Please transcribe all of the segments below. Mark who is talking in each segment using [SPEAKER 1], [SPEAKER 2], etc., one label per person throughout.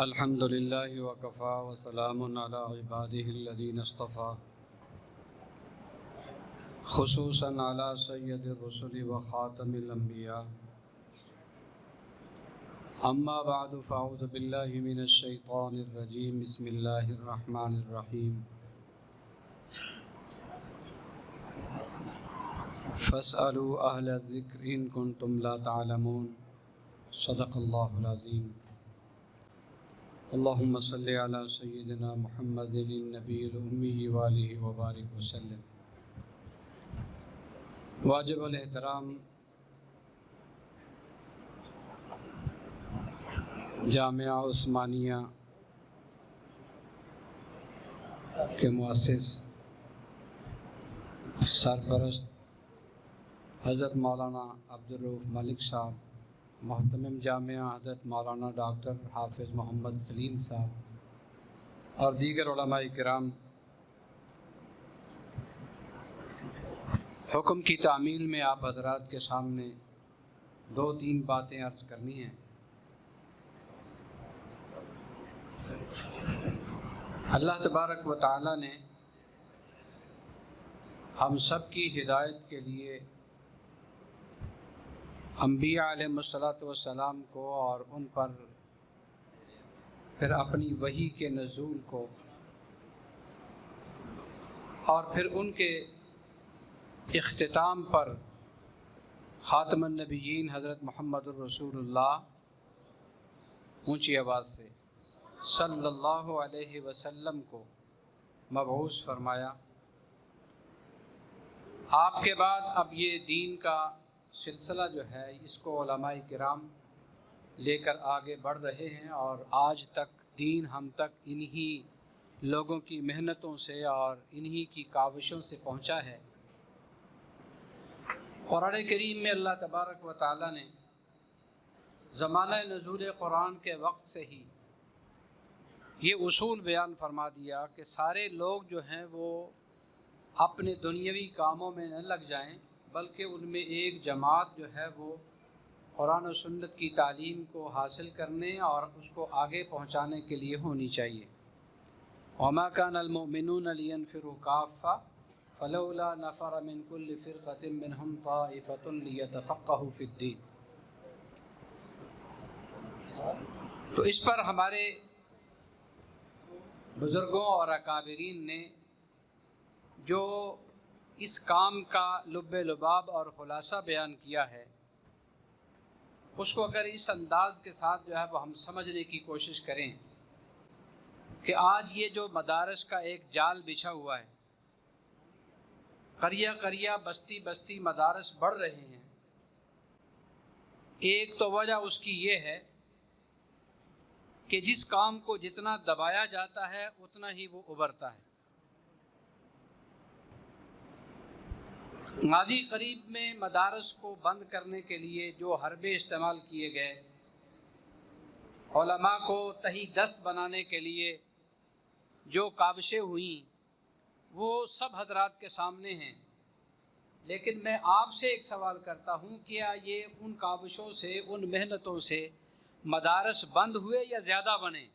[SPEAKER 1] الحمد للہ وکفا وسلام علی عبادہ الذین اصطفیٰ خصوصاً علی سید الرسل وخاتم الانبیاء اما بعد فاعوذ باللہ من الشیطان الرجیم بسم اللہ الرحمن الرحیم فاسألوا اہل الذکر ان کنتم لا تعلمون صدق اللہ العظیم اللہم صلی علی سیدنا محمد النبی الامی وآلہ وبارک وسلم۔ واجب الاحترام جامعہ عثمانیہ کے مؤسس سرپرست حضرت مولانا عبدالرؤوف ملک صاحب، محتمم جامعہ حضرت مولانا ڈاکٹر حافظ محمد سلیم صاحب اور دیگر علماء کرام، حکم کی تعمیل میں آپ حضرات کے سامنے 2-3 باتیں عرض کرنی ہیں۔ اللہ تبارک و تعالی نے ہم سب کی ہدایت کے لیے انبیاء علیہ السلام کو اور ان پر پھر اپنی وحی کے نزول کو اور پھر ان کے اختتام پر خاتم النبیین حضرت محمد الرسول اللہ اونچی آواز سے صلی اللہ علیہ وسلم کو مبعوث فرمایا۔ آپ کے بعد اب یہ دین کا سلسلہ جو ہے اس کو علماء کرام لے کر آگے بڑھ رہے ہیں، اور آج تک دین ہم تک انہی لوگوں کی محنتوں سے اور انہی کی کاوشوں سے پہنچا ہے۔ قرآن کریم میں اللہ تبارک و تعالی نے زمانہ نزول قرآن کے وقت سے ہی یہ اصول بیان فرما دیا کہ سارے لوگ جو ہیں وہ اپنے دنیاوی کاموں میں نہ لگ جائیں، بلکہ ان میں ایک جماعت جو ہے وہ قرآن و سنت کی تعلیم کو حاصل کرنے اور اس کو آگے پہنچانے کے لیے ہونی چاہیے۔ وما كان المؤمنون لينفروا كافة فلولا نفر من كل فرقة منهم طائفة ليتفقهوا في الدين۔ تو اس پر ہمارے بزرگوں اور اکابرین نے جو اس کام کا لب لباب اور خلاصہ بیان کیا ہے، اس کو اگر اس انداز کے ساتھ جو ہے وہ ہم سمجھنے کی کوشش کریں کہ آج یہ جو مدارس کا ایک جال بچھا ہوا ہے، قریہ قریہ بستی بستی مدارس بڑھ رہے ہیں، ایک تو وجہ اس کی یہ ہے کہ جس کام کو جتنا دبایا جاتا ہے اتنا ہی وہ ابھرتا ہے۔ ماضی قریب میں مدارس کو بند کرنے کے لیے جو حربے استعمال کیے گئے، علماء کو تہی دست بنانے کے لیے جو کاوشیں ہوئیں، وہ سب حضرات کے سامنے ہیں۔ لیکن میں آپ سے ایک سوال کرتا ہوں، کیا یہ ان کاوشوں سے، ان محنتوں سے مدارس بند ہوئے یا زیادہ بنے؟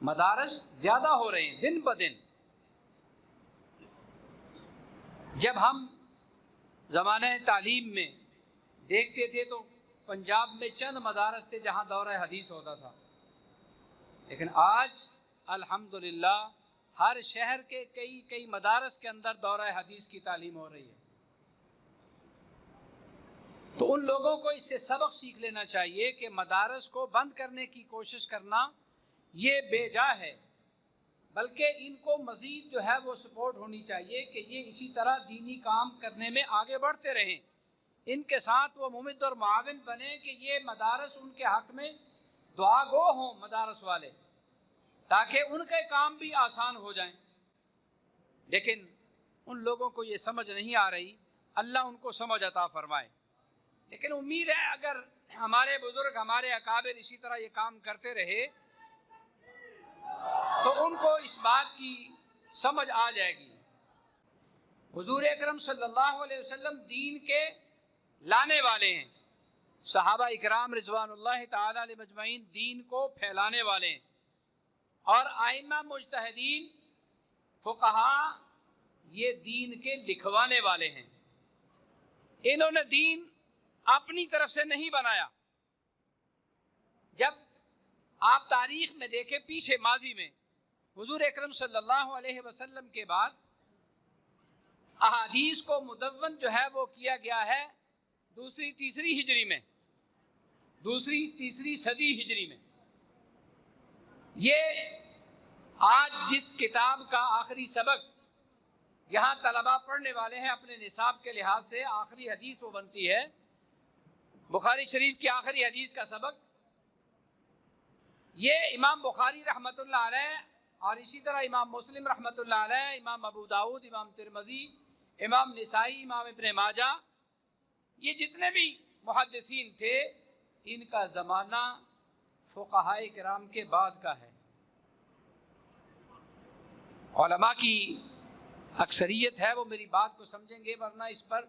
[SPEAKER 1] مدارس زیادہ ہو رہے ہیں دن بدن۔ جب ہم زمانہ تعلیم میں دیکھتے تھے تو پنجاب میں چند مدارس تھے جہاں دورہ حدیث ہوتا تھا، لیکن آج الحمدللہ ہر شہر کے کئی مدارس کے اندر دورہ حدیث کی تعلیم ہو رہی ہے۔ تو ان لوگوں کو اس سے سبق سیکھ لینا چاہیے کہ مدارس کو بند کرنے کی کوشش کرنا یہ بے جا ہے، بلکہ ان کو مزید جو ہے وہ سپورٹ ہونی چاہیے کہ یہ اسی طرح دینی کام کرنے میں آگے بڑھتے رہیں، ان کے ساتھ وہ ممد اور معاون بنیں کہ یہ مدارس ان کے حق میں دعا گو ہوں مدارس والے، تاکہ ان کے کام بھی آسان ہو جائیں۔ لیکن ان لوگوں کو یہ سمجھ نہیں آ رہی، اللہ ان کو سمجھ عطا فرمائے۔ لیکن امید ہے اگر ہمارے بزرگ، ہمارے اکابر اسی طرح یہ کام کرتے رہے تو ان کو اس بات کی سمجھ آ جائے گی۔ حضور اکرم صلی اللہ علیہ وسلم دین کے لانے والے ہیں، صحابہ اکرام رضوان اللہ تعالی علیہ مجمعین دین کو پھیلانے والے ہیں، اور ائمہ مجتہدین فقہا یہ دین کے لکھوانے والے ہیں۔ انہوں نے دین اپنی طرف سے نہیں بنایا۔ جب آپ تاریخ میں دیکھیں پیچھے ماضی میں حضور اکرم صلی اللہ علیہ وسلم کے بعد احادیث کو مدون جو ہے وہ کیا گیا ہے دوسری تیسری ہجری میں، دوسری تیسری صدی ہجری میں۔ یہ آج جس کتاب کا آخری سبق یہاں طلباء پڑھنے والے ہیں اپنے نصاب کے لحاظ سے، آخری حدیث وہ بنتی ہے بخاری شریف کی آخری حدیث کا سبق، یہ امام بخاری رحمۃ اللہ علیہ اور اسی طرح امام مسلم رحمۃ اللہ علیہ، امام ابو داؤد، امام ترمذی، امام نسائی، امام ابن ماجہ، یہ جتنے بھی محدثین تھے ان کا زمانہ فقہائے کرام کے بعد کا ہے۔ علماء کی اکثریت ہے وہ میری بات کو سمجھیں گے، ورنہ اس پر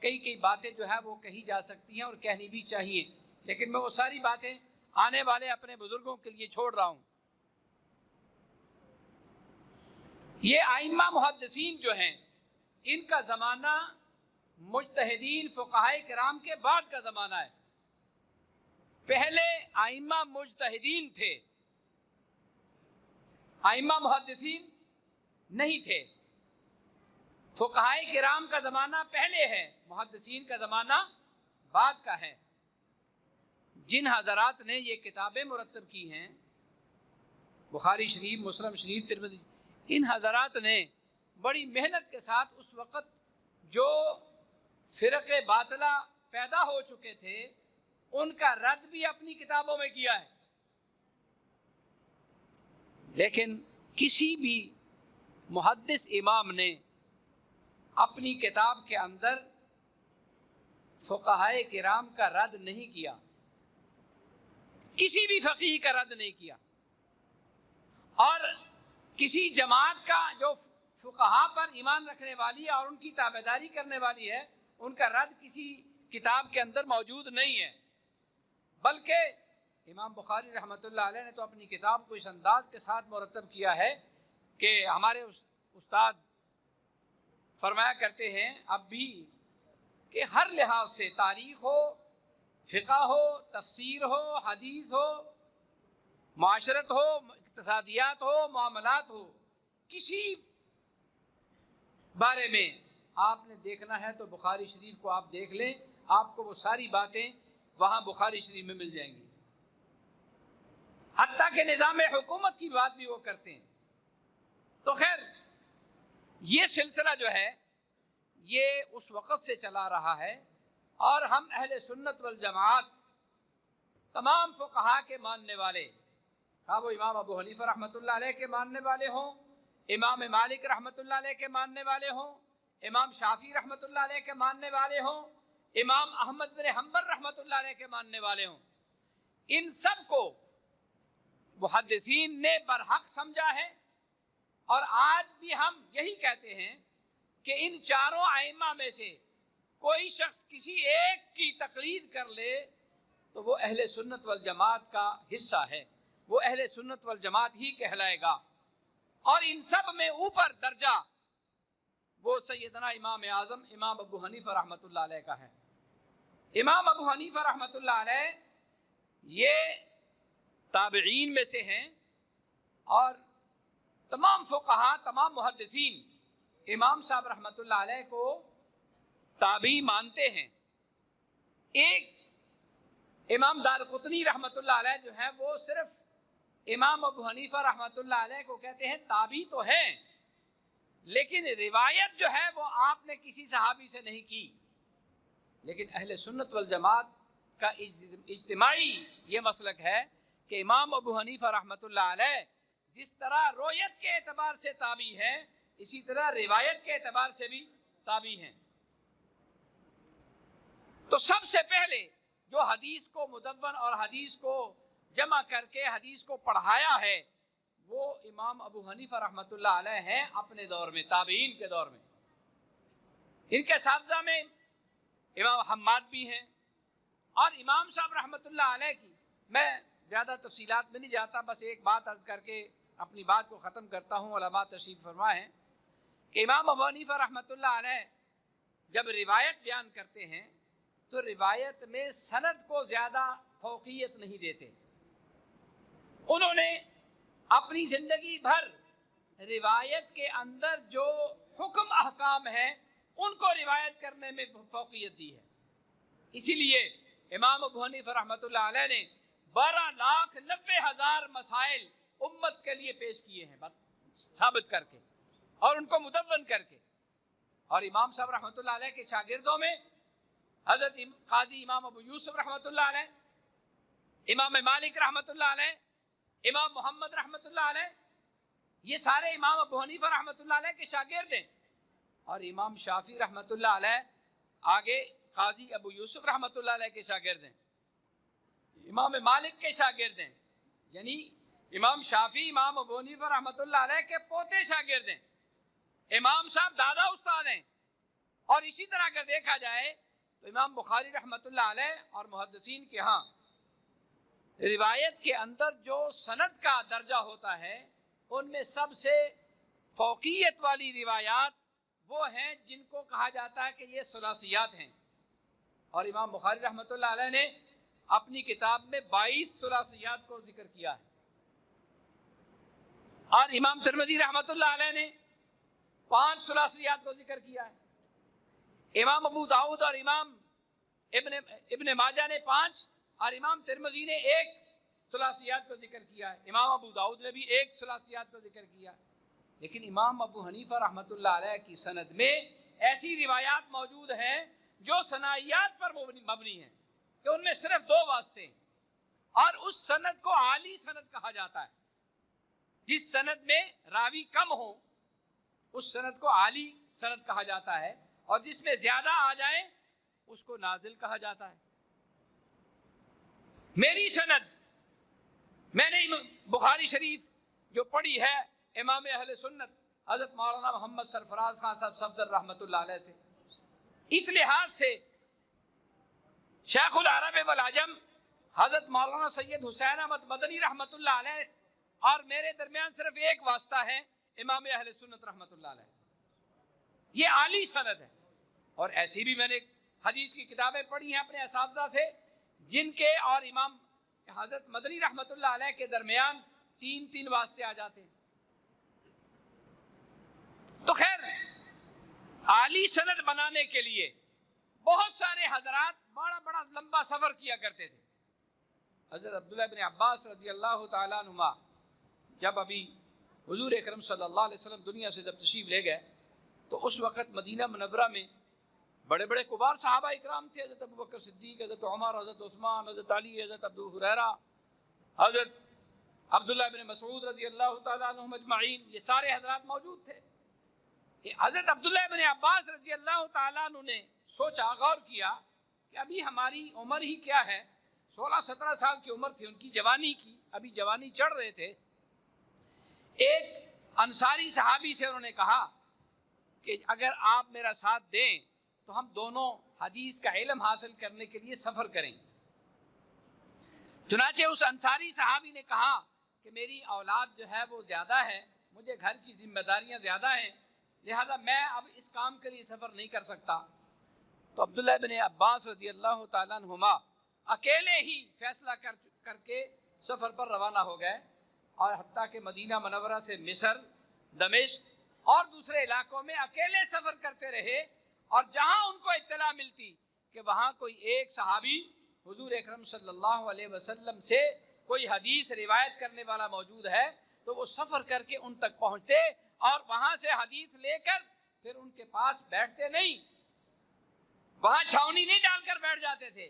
[SPEAKER 1] کئی باتیں جو ہے وہ کہی جا سکتی ہیں اور کہنی بھی چاہیے، لیکن میں وہ ساری باتیں آنے والے اپنے بزرگوں کے لیے چھوڑ رہا ہوں۔ یہ ائمہ محدثین جو ہیں ان کا زمانہ مجتہدین فقہائے کرام کے بعد کا زمانہ ہے۔ پہلے ائمہ مجتہدین تھے، ائمہ محدثین نہیں تھے۔ فقہائے کرام کا زمانہ پہلے ہے، محدثین کا زمانہ بعد کا ہے۔ جن حضرات نے یہ کتابیں مرتب کی ہیں، بخاری شریف، مسلم شریف، ترمذی، ان حضرات نے بڑی محنت کے ساتھ اس وقت جو فرقے باطلہ پیدا ہو چکے تھے ان کا رد بھی اپنی کتابوں میں کیا ہے، لیکن کسی بھی محدث امام نے اپنی کتاب کے اندر فقہائے کرام کا رد نہیں کیا، کسی بھی فقیہ کا رد نہیں کیا، اور کسی جماعت کا جو فقہا پر ایمان رکھنے والی اور ان کی تابعداری کرنے والی ہے ان کا رد کسی کتاب کے اندر موجود نہیں ہے۔ بلکہ امام بخاری رحمۃ اللہ علیہ نے تو اپنی کتاب کو اس انداز کے ساتھ مرتب کیا ہے کہ ہمارے استاد فرمایا کرتے ہیں اب بھی کہ ہر لحاظ سے، تاریخ ہو، فقہ ہو، تفسیر ہو، حدیث ہو، معاشرت ہو، اقتصادیات ہو، معاملات ہو، کسی بارے میں آپ نے دیکھنا ہے تو بخاری شریف کو آپ دیکھ لیں، آپ کو وہ ساری باتیں وہاں بخاری شریف میں مل جائیں گی۔ حتیٰ کہ نظام حکومت کی بات بھی وہ کرتے ہیں۔ تو خیر یہ سلسلہ جو ہے یہ اس وقت سے چلا رہا ہے، اور ہم اہل سنت والجماعت تمام فقہا کے ماننے والے، خواہ وہ امام ابو حنیفہ رحمۃ اللہ علیہ کے ماننے والے ہوں، امام مالک رحمۃ اللہ علیہ کے ماننے والے ہوں، امام شافعی رحمۃ اللہ علیہ کے ماننے والے ہوں، امام احمد بن حنبل رحمۃ اللہ علیہ کے ماننے والے ہوں، ان سب کو محدثین نے برحق سمجھا ہے۔ اور آج بھی ہم یہی کہتے ہیں کہ ان چاروں ائمہ میں سے کوئی شخص کسی ایک کی تقلید کر لے تو وہ اہل سنت والجماعت کا حصہ ہے، وہ اہل سنت والجماعت ہی کہلائے گا۔ اور ان سب میں اوپر درجہ وہ سیدنا امام اعظم امام ابو حنیفہ رحمۃ اللہ علیہ کا ہے۔ امام ابو حنیفہ رحمۃ اللہ علیہ یہ تابعین میں سے ہیں، اور تمام فقہا، تمام محدثین امام صاحب رحمۃ اللہ علیہ کو تابعی مانتے ہیں۔ ایک امام دارقطنی رحمۃ اللہ علیہ جو ہے وہ صرف امام ابو حنیفہ رحمۃ اللہ علیہ کو کہتے ہیں تابعی تو ہیں، لیکن روایت جو ہے وہ آپ نے کسی صحابی سے نہیں کی۔ لیکن اہل سنت والجماعت کا اجتماعی یہ مسلک ہے کہ امام ابو حنیفہ رحمۃ اللہ علیہ جس طرح رویت کے اعتبار سے تابعی ہے، اسی طرح روایت کے اعتبار سے بھی تابعی ہیں۔ تو سب سے پہلے جو حدیث کو مدون اور حدیث کو جمع کر کے حدیث کو پڑھایا ہے وہ امام ابو حنیفہ رحمۃ اللہ علیہ ہیں اپنے دور میں، تابعین کے دور میں۔ ان کے اساتذہ میں امام حماد بھی ہیں، اور امام صاحب رحمۃ اللہ علیہ کی میں زیادہ تفصیلات میں نہیں جاتا، بس ایک بات عرض کر کے اپنی بات کو ختم کرتا ہوں۔ علماء تشریف فرما ہے کہ امام ابو حنیفہ رحمۃ اللہ علیہ جب روایت بیان کرتے ہیں تو روایت میں سند کو زیادہ فوقیت نہیں دیتے۔ انہوں نے اپنی زندگی بھر روایت کے اندر جو حکم احکام ہیں ان کو روایت کرنے میں فوقیت دی ہے۔ اسی لیے امام ابو حنیفہ رحمۃ اللہ علیہ نے 12,90,000 مسائل امت کے لیے پیش کیے ہیں، ثابت کر کے اور ان کو مدون کر کے۔ اور امام صاحب رحمۃ اللہ علیہ کے شاگردوں میں حضرت قاضی امام ابو یوسف رحمۃ اللہ علیہ، امام مالک رحمۃ اللہ علیہ، امام محمد رحمۃ اللہ علیہ، یہ سارے امام ابو حنیفہ رحمۃ اللہ علیہ کے شاگرد ہیں۔ اور امام شافعی رحمۃ اللہ علیہ آگے قاضی ابو یوسف رحمۃ اللہ علیہ کے شاگرد ہیں، امام مالک کے شاگرد ہیں، یعنی امام شافعی امام ابو حنیفہ رحمۃ اللہ علیہ کے پوتے شاگرد ہیں، امام صاحب دادا استاد ہیں۔ اور اسی طرح اگر دیکھا جائے تو امام بخاری رحمۃ اللہ علیہ اور محدثین کے ہاں روایت کے اندر جو سند کا درجہ ہوتا ہے ان میں سب سے فوقیت والی روایات وہ ہیں جن کو کہا جاتا ہے کہ یہ ثلاثیات ہیں۔ اور امام بخاری رحمۃ اللہ علیہ نے اپنی کتاب میں 22 ثلاثیات کو ذکر کیا ہے، اور امام ترمذی رحمۃ اللہ علیہ نے 5 ثلاثیات کو ذکر کیا ہے، امام ابو داؤد اور امام ابن ماجہ نے 5 اور امام ترمذی نے 1 ثلاثیات کو ذکر کیا ہے، امام ابو داؤد نے بھی 1 ثلاثیات کو ذکر کیا۔ لیکن امام ابو حنیفہ رحمۃ اللہ علیہ کی سند میں ایسی روایات موجود ہیں جو ثنائیات پر مبنی ہیں کہ ان میں صرف 2 واسطے ہیں، اور اس سند کو عالی سند کہا جاتا ہے۔ جس سند میں راوی کم ہو اس سند کو عالی سند کہا جاتا ہے، اور جس میں زیادہ آ جائیں اس کو نازل کہا جاتا ہے۔ میری سند میں نے بخاری شریف جو پڑھی ہے امام اہل سنت حضرت مولانا محمد سرفراز خان صاحب صفدر رحمۃ اللہ علیہ سے، اس لحاظ سے شیخ العرب والعجم حضرت مولانا سید حسین احمد مدنی رحمۃ اللہ علیہ اور میرے درمیان صرف 1 واسطہ ہے، امام اہل سنت رحمۃ اللہ علیہ۔ یہ عالی سند ہے۔ اور ایسی بھی میں نے حدیث کی کتابیں پڑھی ہیں اپنے اساتذہ سے جن کے اور امام حضرت مدنی رحمۃ اللہ علیہ کے درمیان 3 واسطے آ جاتے ہیں۔ تو خیر عالی سند بنانے کے لیے بہت سارے حضرات بڑا لمبا سفر کیا کرتے تھے۔ حضرت عبداللہ بن عباس رضی اللہ تعالیٰ عنہما جب ابھی حضور اکرم صلی اللہ علیہ وسلم دنیا سے جب تشریف لے گئے تو اس وقت مدینہ منورہ میں بڑے بڑے کبار صحابہ اکرام تھے، حضرت ابوبکر صدیق، حضرت عمر، حضرت عثمان، حضرت علی، حضرت ابو ہریرہ، حضرت عبداللہ بن مسعود رضی اللہ تعالیٰ عنہم اجمعین، یہ سارے حضرات موجود تھے۔ حضرت عبداللہ بن عباس رضی اللہ تعالیٰ عنہ نے سوچا، غور کیا کہ ابھی ہماری عمر ہی کیا ہے، 16-17 سال کی عمر تھی ان کی، جوانی کی، ابھی جوانی چڑھ رہے تھے۔ ایک انصاری صحابی سے انہوں نے کہا کہ اگر آپ میرا ساتھ دیں تو ہم دونوں حدیث کا علم حاصل کرنے کے لیے سفر کریں۔ چنانچہ اس انصاری صحابی نے کہا کہ میری اولاد جو ہے وہ زیادہ ہے، مجھے گھر کی ذمہ داریاں زیادہ ہیں، لہذا میں اب اس کام کے لیے سفر نہیں کر سکتا۔ تو عبداللہ بن عباس رضی اللہ تعالیٰ عنہما اکیلے ہی فیصلہ کر کے سفر پر روانہ ہو گئے، اور حتیٰ کہ مدینہ منورہ سے مصر، دمشق اور دوسرے علاقوں میں اکیلے سفر کرتے رہے، اور جہاں ان کو اطلاع ملتی کہ وہاں کوئی ایک صحابی حضور اکرم صلی اللہ علیہ وسلم سے کوئی حدیث روایت کرنے والا موجود ہے تو وہ سفر کر کے ان تک پہنچتے اور وہاں سے حدیث لے کر پھر ان کے پاس بیٹھتے نہیں، وہاں چھاؤنی نہیں ڈال کر بیٹھ جاتے تھے،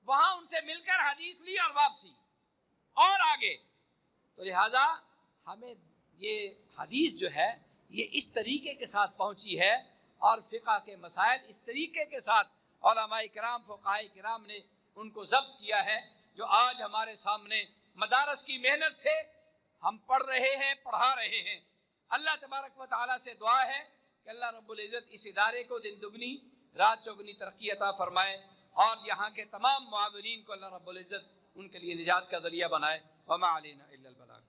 [SPEAKER 1] وہاں ان سے مل کر حدیث لی اور واپسی اور آگے۔ تو لہذا ہمیں یہ حدیث جو ہے یہ اس طریقے کے ساتھ پہنچی ہے، اور فقہ کے مسائل اس طریقے کے ساتھ علماء کرام، فقہاء کرام نے ان کو ضبط کیا ہے، جو آج ہمارے سامنے مدارس کی محنت سے ہم پڑھ رہے ہیں، پڑھا رہے ہیں۔ اللہ تبارک و تعالیٰ سے دعا ہے کہ اللہ رب العزت اس ادارے کو دن دگنی رات چوگنی ترقی عطا فرمائے، اور یہاں کے تمام معاونین کو اللہ رب العزت ان کے لیے نجات کا ذریعہ بنائے۔ وما علینا الا البلاغ۔